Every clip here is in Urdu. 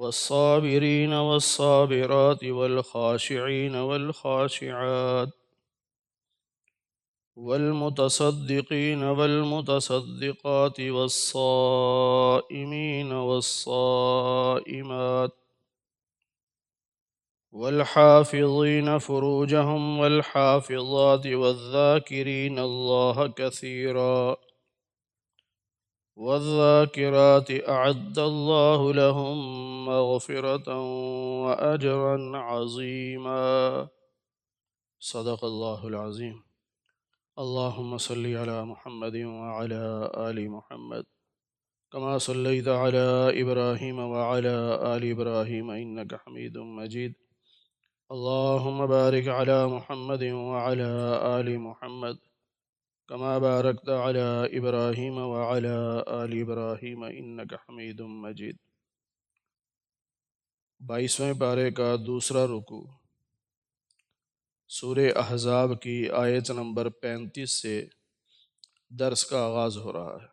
والصابرين والصابرات والخاشعين والخاشعات والمتصدقين والمتصدقات والصائمين والصائمات والحافظين فروجهم والحافظات والذاكرين الله كثيرا والذاكرات أعد الله لهم مغفرة وأجرا عظيما صدق الله العظيم اللهم صل على محمد وعلى آل محمد كما صليت على إبراهيم وعلى آل إبراهيم إنك حميد مجيد اللهم بارك على محمد وعلى آل محمد كما باركت على إبراهيم وعلى آل إبراهيم إنك حميد مجيد 22ویں پارے کا دوسرا رکوع سورہ احزاب کی آیت نمبر 35 سے درس کا آغاز ہو رہا ہے۔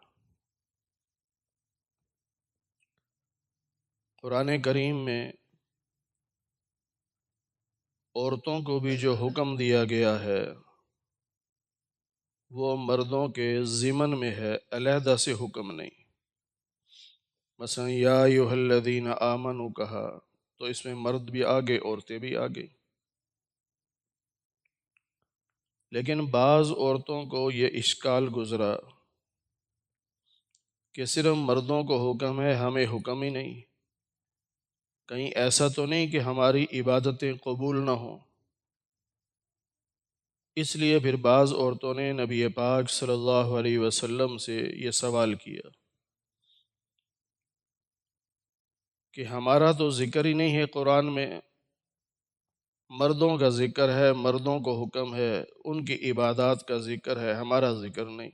قرآن کریم میں عورتوں کو بھی جو حکم دیا گیا ہے وہ مردوں کے ضمن میں ہے، علیحدہ سے حکم نہیں۔ مثلا یا ایھا الذین آمنوا کہا تو اس میں مرد بھی آگے، عورتیں بھی آگے، لیکن بعض عورتوں کو یہ اشکال گزرا کہ صرف مردوں کو حکم ہے، ہمیں حکم ہی نہیں، کہیں ایسا تو نہیں کہ ہماری عبادتیں قبول نہ ہوں۔ اس لیے پھر بعض عورتوں نے نبی پاک صلی اللہ علیہ وسلم سے یہ سوال کیا کہ ہمارا تو ذکر ہی نہیں ہے قرآن میں، مردوں کا ذکر ہے، مردوں کو حکم ہے، ان کی عبادات کا ذکر ہے، ہمارا ذکر نہیں۔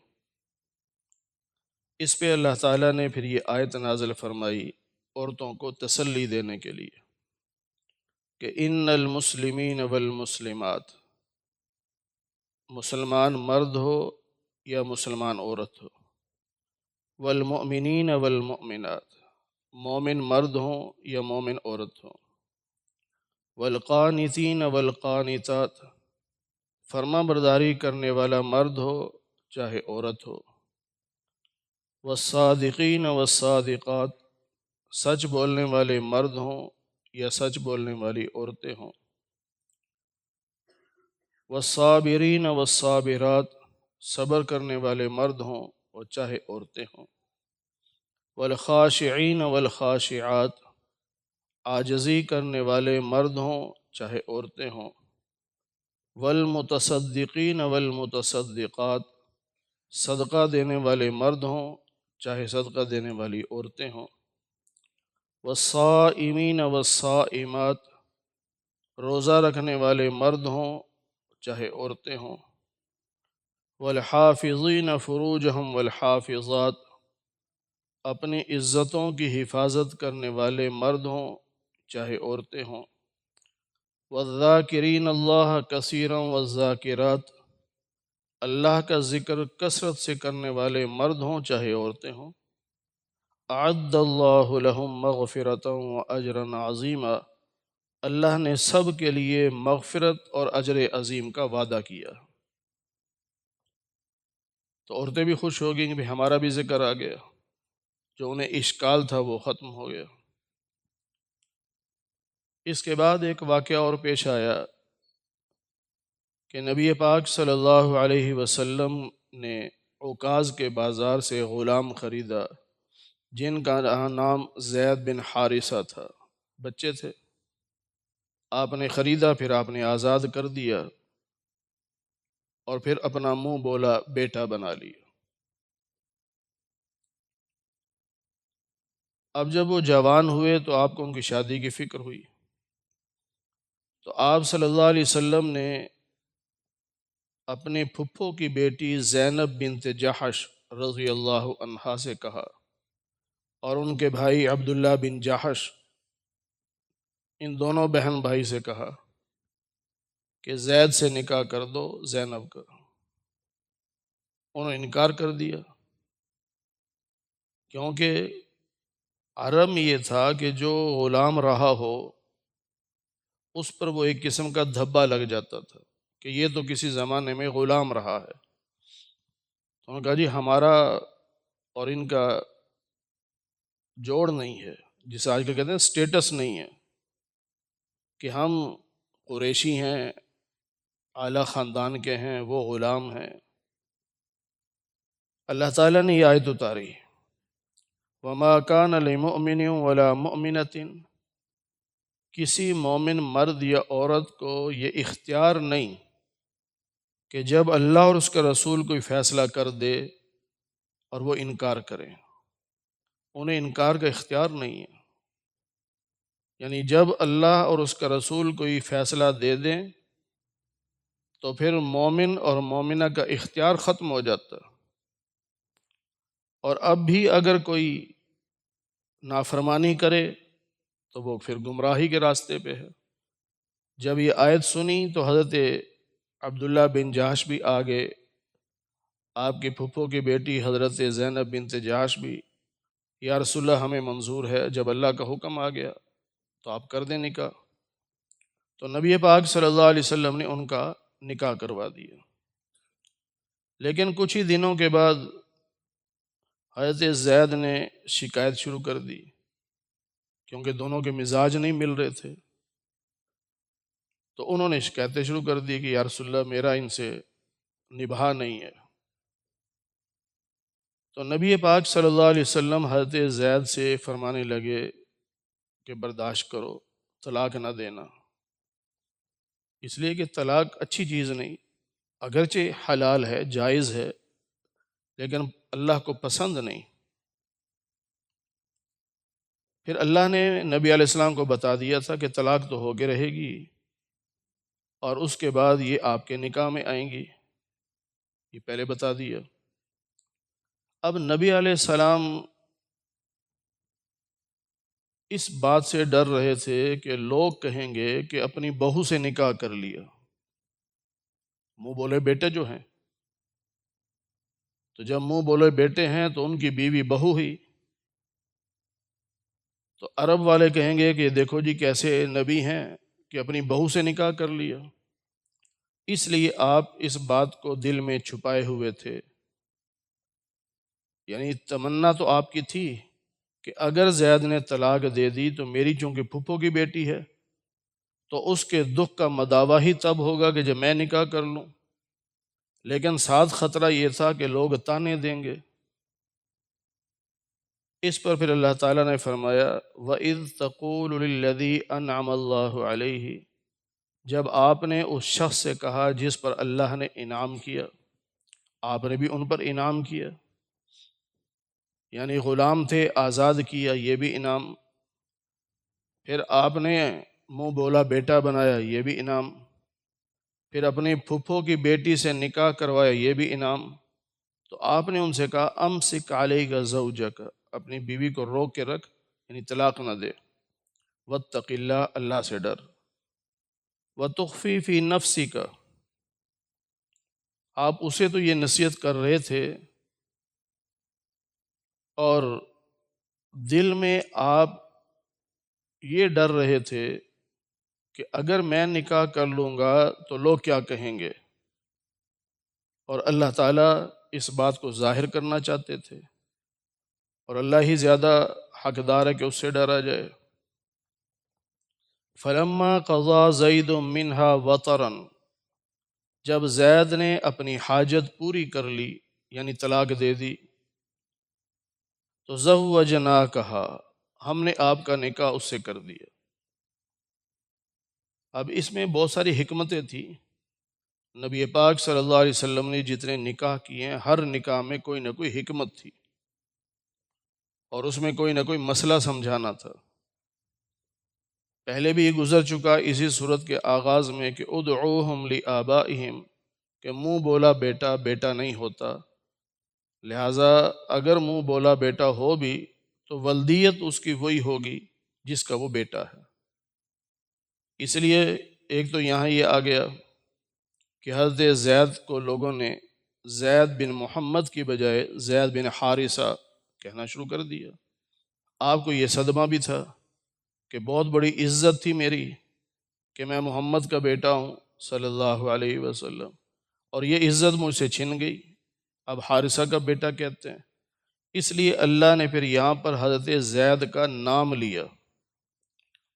اس پہ اللہ تعالیٰ نے پھر یہ آیت نازل فرمائی عورتوں کو تسلی دینے کے لیے کہ ان المسلمین والمسلمات، مسلمان مرد ہو یا مسلمان عورت ہو، والمؤمنین والمؤمنات، مومن مرد ہوں یا مومن عورت ہوں، والقانتین والقانتات، فرما برداری کرنے والا مرد ہو چاہے عورت ہو، والصادقین والصادقات، سچ بولنے والے مرد ہوں یا سچ بولنے والی عورتیں ہوں، والصابرین والصابرات، صبر کرنے والے مرد ہوں اور چاہے عورتیں ہوں، والخاشعین والخاشعات، عاجزی کرنے والے مرد ہوں چاہے عورتیں ہوں، والمتصدقین والمتصدقات، صدقہ دینے والے مرد ہوں چاہے صدقہ دینے والی عورتیں ہوں، والصائمین والصائمات، روزہ رکھنے والے مرد ہوں چاہے عورتیں ہوں، والحافظین فروجہم والحافظات، اپنی عزتوں کی حفاظت کرنے والے مرد ہوں چاہے عورتیں ہوں، والذاکرین اللہ کثیرا والذاکرات، اللہ کا ذکر کثرت سے کرنے والے مرد ہوں چاہے عورتیں ہوں، اعد اللہ لہم مغفرۃ واجرا عظیما، اللہ نے سب کے لیے مغفرت اور اجر عظیم کا وعدہ کیا۔ تو عورتیں بھی خوش ہو گئیں کہ ہمارا بھی ذکر آ گیا، جو انہیں اشکال تھا وہ ختم ہو گیا۔ اس کے بعد ایک واقعہ اور پیش آیا کہ نبی پاک صلی اللہ علیہ وسلم نے عکاظ کے بازار سے غلام خریدا جن کا نام زید بن حارثہ تھا، بچے تھے، آپ نے خریدا، پھر آپ نے آزاد کر دیا اور پھر اپنا منہ بولا بیٹا بنا لیا۔ اب جب وہ جوان ہوئے تو آپ کو ان کی شادی کی فکر ہوئی، تو آپ صلی اللہ علیہ وسلم نے اپنے پھپھو کی بیٹی زینب بنت جحش رضی اللہ عنہا سے کہا اور ان کے بھائی عبداللہ بن جحش، ان دونوں بہن بھائی سے کہا کہ زید سے نکاح کر دو زینب کا۔ انہوں نے انکار کر دیا کیونکہ عرب میں یہ تھا کہ جو غلام رہا ہو اس پر وہ ایک قسم کا دھبا لگ جاتا تھا کہ یہ تو کسی زمانے میں غلام رہا ہے. تو انہوں نے کہا جی ہمارا اور ان کا جوڑ نہیں ہے، جسے آج کل کہتے ہیں سٹیٹس نہیں ہے کہ ہم قریشی ہیں، اعلیٰ خاندان کے ہیں، وہ غلام ہیں. اللہ تعالیٰ نے یہ آیت اتاری، وَمَا كَانَ لِمُؤْمِنٍ وَلَا مُؤْمِنَةٍ، کسی مومن مرد یا عورت کو یہ اختیار نہیں کہ جب اللہ اور اس کا رسول کوئی فیصلہ کر دے اور وہ انکار کریں. انہیں انکار کا اختیار نہیں ہے. یعنی جب اللہ اور اس کا رسول کوئی فیصلہ دے دیں تو پھر مومن اور مومنہ کا اختیار ختم ہو جاتا ہے. اور اب بھی اگر کوئی نافرمانی کرے تو وہ پھر گمراہی کے راستے پہ ہے. جب یہ آیت سنی تو حضرت عبداللہ بن جحش بھی آگے، آپ کی پھپھو کی بیٹی حضرت زینب بنت جحش بھی، یا رسول اللہ ہمیں منظور ہے، جب اللہ کا حکم آ گیا تو آپ کر دیں نکاح. تو نبی پاک صلی اللہ علیہ وسلم نے ان کا نکاح کروا دیا. لیکن کچھ ہی دنوں کے بعد حضرت زید نے شکایت شروع کر دی، کیونکہ دونوں کے مزاج نہیں مل رہے تھے. تو انہوں نے شکایتیں شروع کر دی کہ یا رسول اللہ میرا ان سے نبھا نہیں ہے. تو نبی پاک صلی اللہ علیہ وسلم حضرت زید سے فرمانے لگے کہ برداشت کرو، طلاق نہ دینا. اس لیے کہ طلاق اچھی چیز نہیں، اگرچہ حلال ہے، جائز ہے، لیکن اللہ کو پسند نہیں. پھر اللہ نے نبی علیہ السلام کو بتا دیا تھا کہ طلاق تو ہو کے رہے گی، اور اس کے بعد یہ آپ کے نکاح میں آئیں گی، یہ پہلے بتا دیا. اب نبی علیہ السلام اس بات سے ڈر رہے تھے کہ لوگ کہیں گے کہ اپنی بہو سے نکاح کر لیا. منہ بولے بیٹے جو ہیں، تو جب منہ بولے بیٹے ہیں تو ان کی بیوی بہو ہی. تو عرب والے کہیں گے کہ دیکھو جی کیسے نبی ہیں کہ اپنی بہو سے نکاح کر لیا. اس لیے آپ اس بات کو دل میں چھپائے ہوئے تھے. یعنی تمنا تو آپ کی تھی کہ اگر زید نے طلاق دے دی تو میری چونکہ پھپھو کی بیٹی ہے تو اس کے دکھ کا مداوع ہی تب ہوگا کہ جب میں نکاح کر لوں. لیکن ساتھ خطرہ یہ تھا کہ لوگ تانے دیں گے. اس پر پھر اللہ تعالیٰ نے فرمایا وَإِذْ تَقُولُ لِلَّذِي أَنْعَمَ اللَّهُ عَلَيْهِ، جب آپ نے اس شخص سے کہا جس پر اللہ نے انعام کیا، آپ نے بھی ان پر انعام کیا. یعنی غلام تھے، آزاد کیا، یہ بھی انعام. پھر آپ نے منہ بولا بیٹا بنایا، یہ بھی انعام. پھر اپنی پھپھو کی بیٹی سے نکاح کروایا، یہ بھی انعام. تو آپ نے ان سے کہا امسک علیک زوجک، اپنی بیوی کو روک کے رکھ، یعنی طلاق نہ دے. واتق اللہ، اللہ سے ڈر. وتخفی فی نفسک، آپ اسے تو یہ نصیحت کر رہے تھے اور دل میں آپ یہ ڈر رہے تھے کہ اگر میں نکاح کر لوں گا تو لوگ کیا کہیں گے. اور اللہ تعالیٰ اس بات کو ظاہر کرنا چاہتے تھے، اور اللہ ہی زیادہ حقدار ہے کہ اس سے ڈرا جائے. فلما قضا زید منہا وطرا، جب زید نے اپنی حاجت پوری کر لی یعنی طلاق دے دی، تو زوجناکہا، ہم نے آپ کا نکاح اس سے کر دیا. اب اس میں بہت ساری حکمتیں تھیں. نبی پاک صلی اللہ علیہ وسلم نے جتنے نکاح کیے ہیں ہر نکاح میں کوئی نہ کوئی حکمت تھی، اور اس میں کوئی نہ کوئی مسئلہ سمجھانا تھا. پہلے بھی یہ گزر چکا اسی صورت کے آغاز میں کہ ادعوہم لآبائہم، کہ منہ بولا بیٹا بیٹا نہیں ہوتا. لہٰذا اگر منہ بولا بیٹا ہو بھی تو ولدیت اس کی وہی ہوگی جس کا وہ بیٹا ہے. اس لیے ایک تو یہاں یہ آ گیا کہ حضرت زید کو لوگوں نے زید بن محمد کی بجائے زید بن حارثہ کہنا شروع کر دیا. آپ کو یہ صدمہ بھی تھا کہ بہت بڑی عزت تھی میری کہ میں محمد کا بیٹا ہوں صلی اللہ علیہ وسلم، اور یہ عزت مجھ سے چھن گئی، اب حارثہ کا بیٹا کہتے ہیں۔ اس لیے اللہ نے پھر یہاں پر حضرت زید کا نام لیا،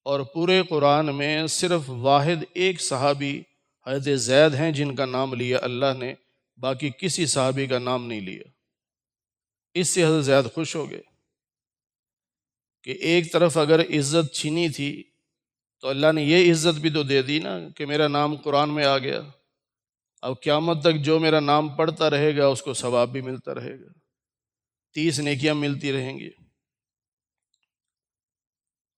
اور پورے قرآن میں صرف واحد ایک صحابی حضرت زید ہیں جن کا نام لیا اللہ نے، باقی کسی صحابی کا نام نہیں لیا۔ اس سے حضرت زید خوش ہو گئے کہ ایک طرف اگر عزت چھینی تھی تو اللہ نے یہ عزت بھی تو دے دی نا کہ میرا نام قرآن میں آ گیا، اب قیامت تک جو میرا نام پڑھتا رہے گا اس کو ثواب بھی ملتا رہے گا، 30 نیکیاں ملتی رہیں گی۔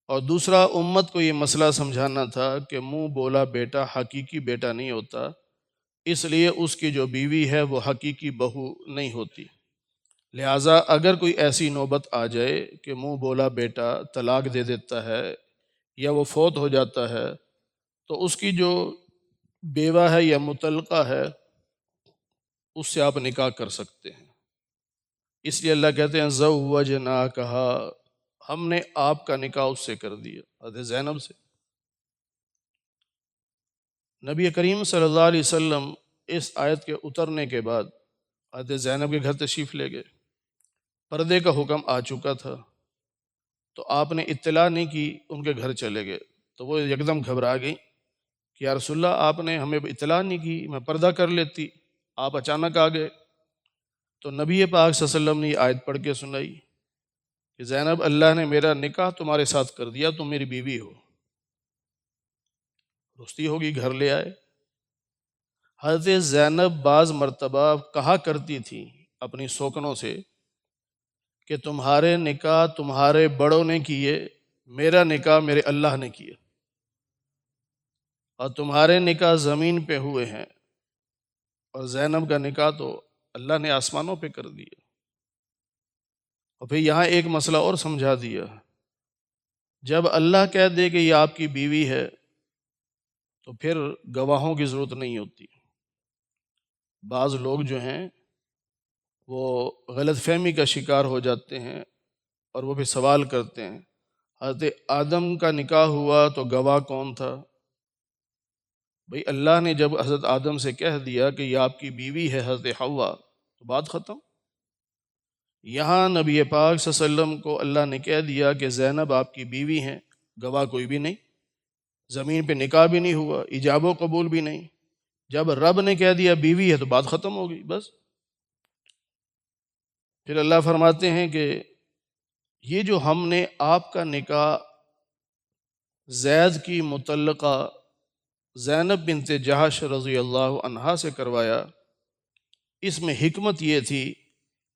اور دوسرا، امت کو یہ مسئلہ سمجھانا تھا کہ منہ بولا بیٹا حقیقی بیٹا نہیں ہوتا، اس لیے اس کی جو بیوی ہے وہ حقیقی بہو نہیں ہوتی۔ لہٰذا اگر کوئی ایسی نوبت آ جائے کہ منہ بولا بیٹا طلاق دے دیتا ہے یا وہ فوت ہو جاتا ہے تو اس کی جو بیوہ ہے یا مطلقہ ہے اس سے آپ نکاح کر سکتے ہیں۔ اس لیے اللہ کہتے ہیں زوجناکہا، ہم نے آپ کا نکاح اس سے کر دیا، حضرت زینب سے۔ نبی کریم صلی اللہ علیہ وسلم اس آیت کے اترنے کے بعد حضرت زینب کے گھر تشریف لے گئے، پردے کا حکم آ چکا تھا، تو آپ نے اطلاع نہیں کی، ان کے گھر چلے گئے، تو وہ یکدم گھبرا گئی کہ یا رسول اللہ آپ نے ہمیں اطلاع نہیں کی، میں پردہ کر لیتی، آپ اچانک آ گئے۔ تو نبی پاک صلی اللہ علیہ وسلم نے یہ آیت پڑھ کے سنائی کہ زینب اللہ نے میرا نکاح تمہارے ساتھ کر دیا، تم میری بیوی ہو۔ رستی ہوگی، گھر لے آئے۔ حضرت زینب بعض مرتبہ کہا کرتی تھی اپنی سوکنوں سے کہ تمہارے نکاح تمہارے بڑوں نے کیے، میرا نکاح میرے اللہ نے کیا، اور تمہارے نکاح زمین پہ ہوئے ہیں اور زینب کا نکاح تو اللہ نے آسمانوں پہ کر دیا۔ اور پھر یہاں ایک مسئلہ اور سمجھا دیا، جب اللہ کہہ دے کہ یہ آپ کی بیوی ہے تو پھر گواہوں کی ضرورت نہیں ہوتی۔ بعض لوگ جو ہیں وہ غلط فہمی کا شکار ہو جاتے ہیں اور وہ بھی سوال کرتے ہیں حضرت آدم کا نکاح ہوا تو گواہ کون تھا؟ بھئی اللہ نے جب حضرت آدم سے کہہ دیا کہ یہ آپ کی بیوی ہے حضرت حوا تو بات ختم۔ یہاں نبی پاک صلی اللہ علیہ وسلم کو اللہ نے کہہ دیا کہ زینب آپ کی بیوی ہیں، گواہ کوئی بھی نہیں، زمین پہ نکاح بھی نہیں ہوا، ایجاب و قبول بھی نہیں، جب رب نے کہہ دیا بیوی ہے تو بات ختم ہو گئی بس۔ پھر اللہ فرماتے ہیں کہ یہ جو ہم نے آپ کا نکاح زید کی مطلقہ زینب بنت جہش رضی اللہ عنہا سے کروایا، اس میں حکمت یہ تھی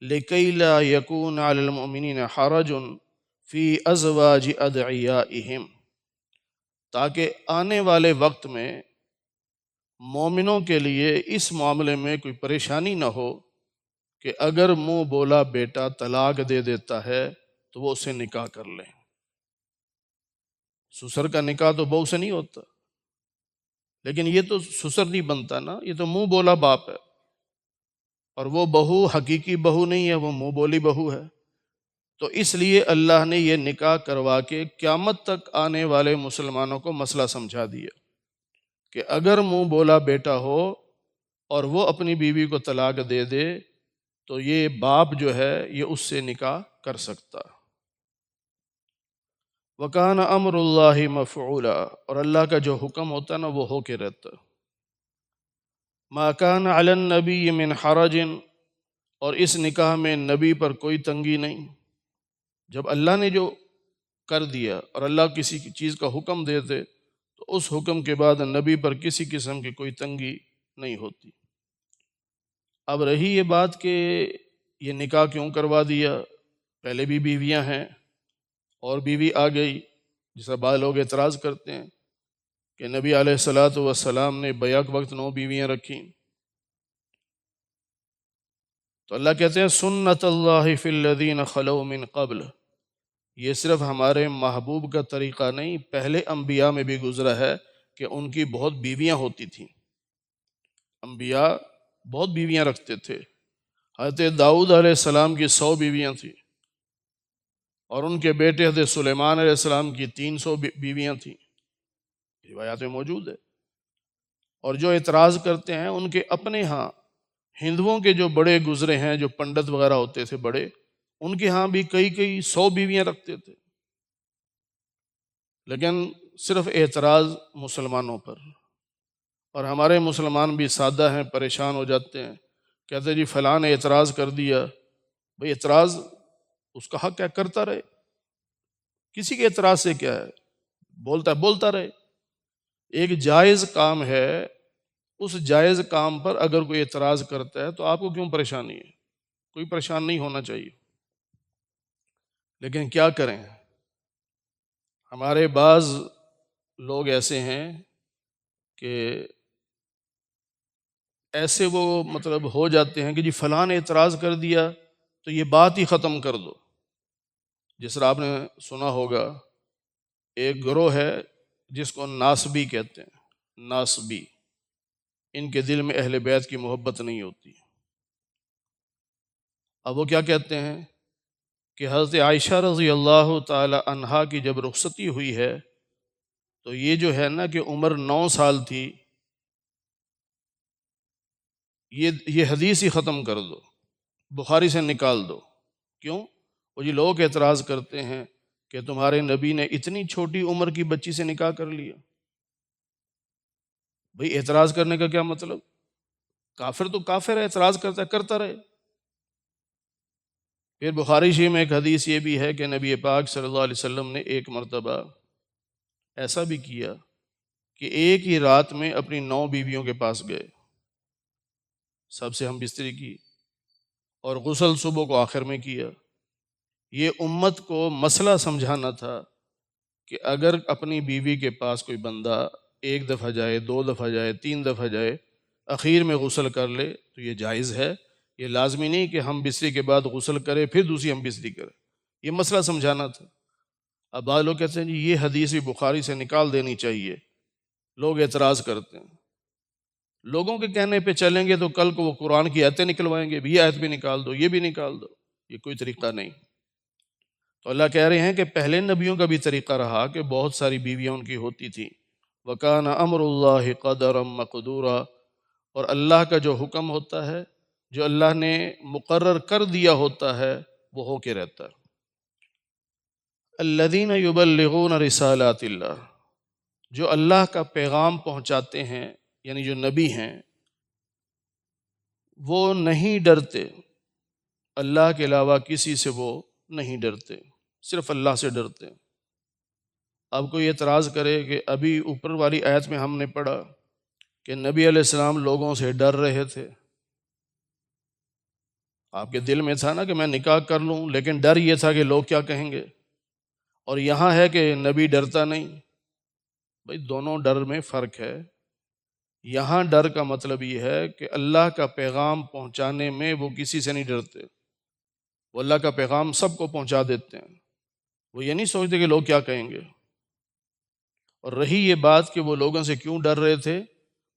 لِكَيْ لَا يَكُونَ عَلَى الْمُؤْمِنِينَ حَرَجٌ فِي أَزْوَاجِ أَدْعِيَائِهِمْ، تاکہ آنے والے وقت میں مومنوں کے لیے اس معاملے میں کوئی پریشانی نہ ہو کہ اگر منہ بولا بیٹا طلاق دے دیتا ہے تو وہ اسے نکاح کر لیں۔ سسر کا نکاح تو بہو سے نہیں ہوتا، لیکن یہ تو سسر نہیں بنتا نا، یہ تو منہ بولا باپ ہے، اور وہ بہو حقیقی بہو نہیں ہے، وہ منہ بولی بہو ہے۔ تو اس لیے اللہ نے یہ نکاح کروا کے قیامت تک آنے والے مسلمانوں کو مسئلہ سمجھا دیا کہ اگر منہ بولا بیٹا ہو اور وہ اپنی بیوی کو طلاق دے دے تو یہ باپ جو ہے یہ اس سے نکاح کر سکتا۔ وَكَانَ أَمْرُ اللَّهِ مَفْعُولًا، اور اللہ کا جو حکم ہوتا ہے نا وہ ہو کے رہتا۔ مَا كَانَ عَلَى النَّبِيِّ مِنْ حَرَجٍ، اور اس نکاح میں نبی پر کوئی تنگی نہیں۔ جب اللہ نے جو کر دیا اور اللہ کسی چیز کا حکم دے دے تو اس حکم کے بعد نبی پر کسی قسم کی کوئی تنگی نہیں ہوتی۔ اب رہی یہ بات کہ یہ نکاح کیوں کروا دیا، پہلے بھی بیویاں ہیں اور بیوی آ گئی، جیسا بعض لوگ اعتراض کرتے ہیں کہ نبی علیہ السلام نے بیعت وقت 9 بیویاں رکھیں، تو اللہ کہتے ہیں سنت اللہ فی الذین خلو من قبل، یہ صرف ہمارے محبوب کا طریقہ نہیں، پہلے انبیاء میں بھی گزرا ہے کہ ان کی بہت بیویاں ہوتی تھیں، انبیاء بہت بیویاں رکھتے تھے۔ حضرت داؤد علیہ السلام کی 100 بیویاں تھیں، اور ان کے بیٹے حضرت سلیمان علیہ السلام کی 300 بیویاں تھیں، روایات میں موجود ہے۔ اور جو اعتراض کرتے ہیں ان کے اپنے ہاں ہندوؤں کے جو بڑے گزرے ہیں، جو پنڈت وغیرہ ہوتے تھے بڑے، ان کے ہاں بھی کئی 100 بیویاں رکھتے تھے، لیکن صرف اعتراض مسلمانوں پر۔ اور ہمارے مسلمان بھی سادہ ہیں، پریشان ہو جاتے ہیں، کہتے ہیں جی فلاں نے اعتراض کر دیا۔ بھئی اعتراض اس کا حق ہے، کرتا رہے، کسی کے اعتراض سے کیا ہے، بولتا رہے۔ ایک جائز کام ہے، اس جائز کام پر اگر کوئی اعتراض کرتا ہے تو آپ کو کیوں پریشانی ہے؟ کوئی پریشان نہیں ہونا چاہیے۔ لیکن کیا کریں، ہمارے بعض لوگ ایسے ہیں کہ ایسے وہ مطلب ہو جاتے ہیں کہ جی فلاں نے اعتراض کر دیا تو یہ بات ہی ختم کر دو۔ جس طرح آپ نے سنا ہوگا ایک گروہ ہے جس کو ناسبی کہتے ہیں، ناسبی، ان کے دل میں اہل بیت کی محبت نہیں ہوتی۔ اب وہ کیا کہتے ہیں کہ حضرت عائشہ رضی اللہ تعالی عنہا کی جب رخصتی ہوئی ہے تو یہ جو ہے نا کہ عمر 9 سال تھی، یہ حدیث ہی ختم کر دو، بخاری سے نکال دو۔ کیوں؟ وہ جی لوگ اعتراض کرتے ہیں کہ تمہارے نبی نے اتنی چھوٹی عمر کی بچی سے نکاح کر لیا۔ بھئی اعتراض کرنے کا کیا مطلب؟ کافر تو کافر ہے، اعتراض کرتا رہے۔ پھر بخاری شریف میں ایک حدیث یہ بھی ہے کہ نبی پاک صلی اللہ علیہ وسلم نے ایک مرتبہ ایسا بھی کیا کہ ایک ہی رات میں اپنی 9 بیویوں کے پاس گئے، سب سے ہم بستری کی، اور غسل صبح کو آخر میں کیا۔ یہ امت کو مسئلہ سمجھانا تھا کہ اگر اپنی بیوی کے پاس کوئی بندہ ایک دفعہ جائے، 2 دفعہ جائے، 3 دفعہ جائے، اخیر میں غسل کر لے تو یہ جائز ہے۔ یہ لازمی نہیں کہ ہم بستری کے بعد غسل کریں پھر دوسری ہم بستری کریں، یہ مسئلہ سمجھانا تھا۔ اب بعض لوگ کہتے ہیں جی یہ حدیث بھی بخاری سے نکال دینی چاہیے، لوگ اعتراض کرتے ہیں۔ لوگوں کے کہنے پہ چلیں گے تو کل کو وہ قرآن کی آیتیں نکلوائیں گے، بھی یہ آیت بھی نکال دو، یہ بھی نکال دو، یہ کوئی طریقہ نہیں۔ تو اللہ کہہ رہے ہیں کہ پہلے نبیوں کا بھی طریقہ رہا کہ بہت ساری بیویاں ان کی ہوتی تھیں۔ وَكَانَ أَمْرُ اللَّهِ قَدَرًا مَقْدُورًا، اور اللہ کا جو حکم ہوتا ہے، جو اللہ نے مقرر کر دیا ہوتا ہے، وہ ہو کے رہتا ہے۔ الَّذِينَ يُبَلِّغُونَ رِسَالَاتِ اللَّهِ، جو اللہ کا پیغام پہنچاتے ہیں، یعنی جو نبی ہیں، وہ نہیں ڈرتے، اللہ کے علاوہ کسی سے وہ نہیں ڈرتے، صرف اللہ سے ڈرتے ہیں۔ اب کوئی اعتراض کرے کہ ابھی اوپر والی آیت میں ہم نے پڑھا کہ نبی علیہ السلام لوگوں سے ڈر رہے تھے، آپ کے دل میں تھا نا کہ میں نکاح کر لوں، لیکن ڈر یہ تھا کہ لوگ کیا کہیں گے، اور یہاں ہے کہ نبی ڈرتا نہیں۔ بھئی دونوں ڈر میں فرق ہے۔ یہاں ڈر کا مطلب یہ ہے کہ اللہ کا پیغام پہنچانے میں وہ کسی سے نہیں ڈرتے، وہ اللہ کا پیغام سب کو پہنچا دیتے ہیں، وہ یہ نہیں سوچتے کہ لوگ کیا کہیں گے۔ اور رہی یہ بات کہ وہ لوگوں سے کیوں ڈر رہے تھے،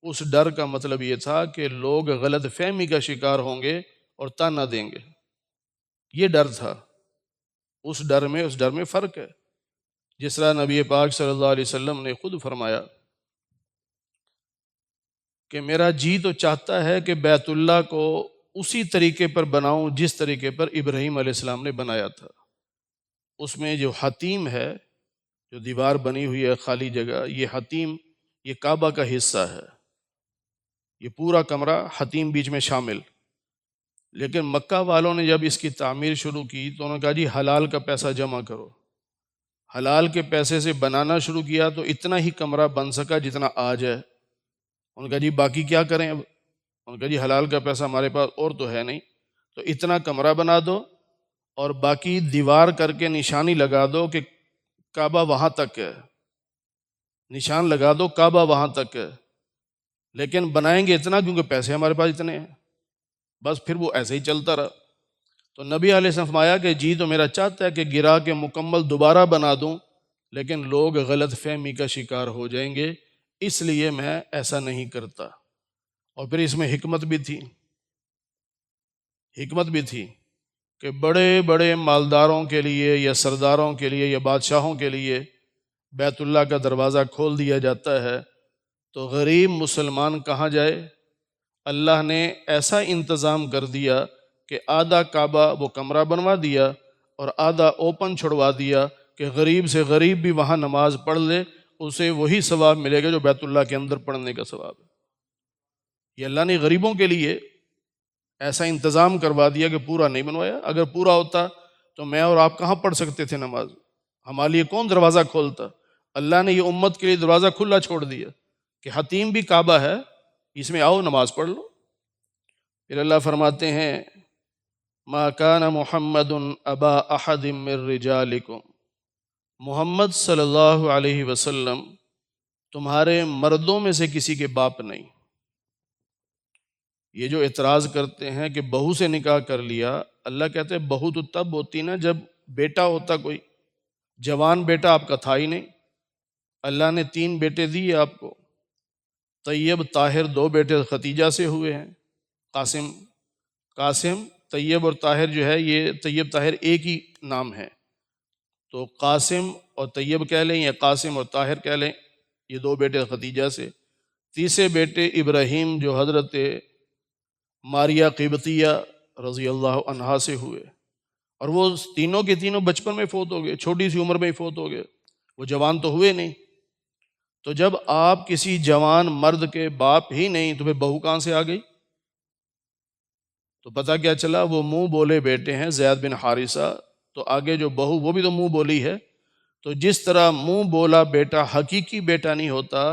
اس ڈر کا مطلب یہ تھا کہ لوگ غلط فہمی کا شکار ہوں گے اور تانا دیں گے، یہ ڈر تھا۔ اس ڈر میں فرق ہے۔ جس طرح نبی پاک صلی اللہ علیہ وسلم نے خود فرمایا کہ میرا جی تو چاہتا ہے کہ بیت اللہ کو اسی طریقے پر بناؤں جس طریقے پر ابراہیم علیہ السلام نے بنایا تھا۔ اس میں جو حتیم ہے، جو دیوار بنی ہوئی ہے خالی جگہ، یہ حتیم یہ کعبہ کا حصہ ہے، یہ پورا کمرہ حتیم بیچ میں شامل۔ لیکن مکہ والوں نے جب اس کی تعمیر شروع کی تو انہوں نے کہا جی حلال کا پیسہ جمع کرو۔ حلال کے پیسے سے بنانا شروع کیا تو اتنا ہی کمرہ بن سکا جتنا آج ہے۔ انہوں نے کہا جی باقی کیا کریں اب؟ انہوں نے کہا جی حلال کا پیسہ ہمارے پاس اور تو ہے نہیں، تو اتنا کمرہ بنا دو اور باقی دیوار کر کے نشانی لگا دو کہ کعبہ وہاں تک ہے، نشان لگا دو کعبہ وہاں تک ہے، لیکن بنائیں گے اتنا کیونکہ پیسے ہمارے پاس اتنے ہیں۔ بس پھر وہ ایسے ہی چلتا رہا۔ تو نبی علیہ السلام فرمایا کہ جی تو میرا چاہتا ہے کہ گرا کے مکمل دوبارہ بنا دوں، لیکن لوگ غلط فہمی کا شکار ہو جائیں گے، اس لیے میں ایسا نہیں کرتا۔ اور پھر اس میں حکمت بھی تھی کہ بڑے بڑے مالداروں کے لیے یا سرداروں کے لیے یا بادشاہوں کے لیے بیت اللہ کا دروازہ کھول دیا جاتا ہے، تو غریب مسلمان کہاں جائے؟ اللہ نے ایسا انتظام کر دیا کہ آدھا کعبہ وہ کمرہ بنوا دیا اور آدھا اوپن چھڑوا دیا کہ غریب سے غریب بھی وہاں نماز پڑھ لے، اسے وہی ثواب ملے گا جو بیت اللہ کے اندر پڑھنے کا ثواب ہے۔ یہ اللہ نے غریبوں کے لیے ایسا انتظام کروا دیا کہ پورا نہیں بنوایا۔ اگر پورا ہوتا تو میں اور آپ کہاں پڑھ سکتے تھے نماز؟ ہمارے لیے کون دروازہ کھولتا؟ اللہ نے یہ امت کے لیے دروازہ کھلا چھوڑ دیا کہ حتیم بھی کعبہ ہے، اس میں آؤ نماز پڑھ لو۔ پھر اللہ فرماتے ہیں ما کان محمد ابا احد من رجالکم، محمد صلی اللہ علیہ وسلم تمہارے مردوں میں سے کسی کے باپ نہیں۔ یہ جو اعتراض کرتے ہیں کہ بہو سے نکاح کر لیا، اللہ کہتے ہیں بہو تو تب ہوتی نا جب بیٹا ہوتا، کوئی جوان بیٹا آپ کا تھا ہی نہیں۔ اللہ نے 3 بیٹے دیے آپ کو، طیب طاہر 2 بیٹے ختیجہ سے ہوئے ہیں، قاسم طیب اور طاہر جو ہے یہ طیب طاہر ایک ہی نام ہے، تو قاسم اور طیب کہہ لیں یا قاسم اور طاہر کہہ لیں، یہ 2 بیٹے ختیجہ سے۔ تیسرے بیٹے ابراہیم جو حضرت ماریہ قبطیہ رضی اللہ عنہا سے ہوئے، اور وہ تینوں کے تینوں بچپن میں فوت ہو گئے، چھوٹی سی عمر میں ہی فوت ہو گئے، وہ جوان تو ہوئے نہیں۔ تو جب آپ کسی جوان مرد کے باپ ہی نہیں تو پھر بہو کہاں سے آ گئی؟ تو پتہ کیا چلا وہ منہ بولے بیٹے ہیں زید بن حارثہ، تو آگے جو بہو وہ بھی تو منہ بولی ہے۔ تو جس طرح منہ بولا بیٹا حقیقی بیٹا نہیں ہوتا،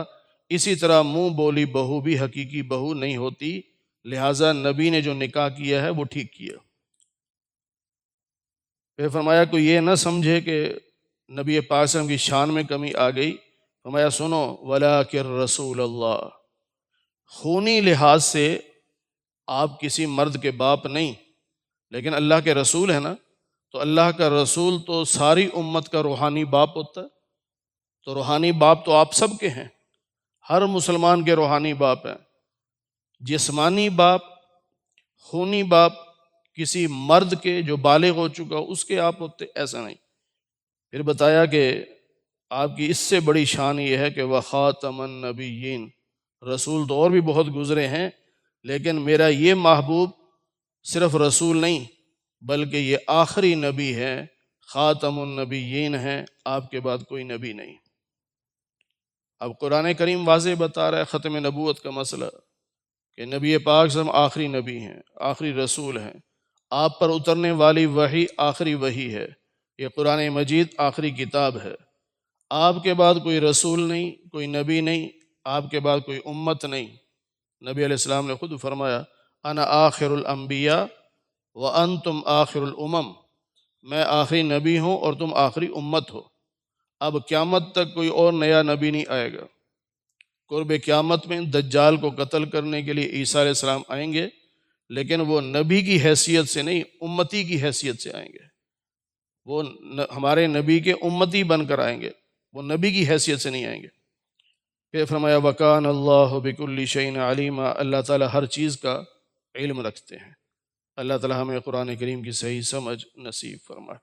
اسی طرح منہ بولی بہو بھی حقیقی بہو نہیں ہوتی، لہٰذا نبی نے جو نکاح کیا ہے وہ ٹھیک کیا۔ پھر فرمایا کوئی یہ نہ سمجھے کہ نبی پاک صلی اللہ علیہ وسلم کی شان میں کمی آ گئی، فرمایا سنو وَلَٰكِن رسول اللہ، خونی لحاظ سے آپ کسی مرد کے باپ نہیں، لیکن اللہ کے رسول ہیں نا، تو اللہ کا رسول تو ساری امت کا روحانی باپ ہوتا ہے، تو روحانی باپ تو آپ سب کے ہیں، ہر مسلمان کے روحانی باپ ہیں۔ جسمانی باپ، خونی باپ کسی مرد کے جو بالغ ہو چکا اس کے آپ ہوتے، ایسا نہیں۔ پھر بتایا کہ آپ کی اس سے بڑی شان یہ ہے کہ وَخَاتَمَ النَّبِيِّينَ، رسول تو اور بھی بہت گزرے ہیں، لیکن میرا یہ محبوب صرف رسول نہیں بلکہ یہ آخری نبی ہے، خاتم النبیین ہیں، آپ کے بعد کوئی نبی نہیں۔ اب قرآن کریم واضح بتا رہا ہے ختم نبوت کا مسئلہ کہ نبی پاک صلی اللہ علیہ وسلم آخری نبی ہیں، آخری رسول ہیں، آپ پر اترنے والی وحی آخری وحی ہے، یہ قرآن مجید آخری کتاب ہے، آپ کے بعد کوئی رسول نہیں، کوئی نبی نہیں، آپ کے بعد کوئی امت نہیں۔ نبی علیہ السلام نے خود فرمایا انا آخر الانبیاء وانتم آخر الامم، میں آخری نبی ہوں اور تم آخری امت ہو۔ اب قیامت تک کوئی اور نیا نبی نہیں آئے گا۔ قرب قیامت میں دجال کو قتل کرنے کے لیے عیسیٰ علیہ السلام آئیں گے، لیکن وہ نبی کی حیثیت سے نہیں، امتی کی حیثیت سے آئیں گے۔ وہ ہمارے نبی کے امتی بن کر آئیں گے، وہ نبی کی حیثیت سے نہیں آئیں گے۔ پھر فرمایا وَكَانَ اللَّهُ بِكُلِّ شَيْءٍ عَلِيمًا، اللہ تعالیٰ ہر چیز کا علم رکھتے ہیں۔ اللہ تعالیٰ ہمیں قرآن کریم کی صحیح سمجھ نصیب فرمائے۔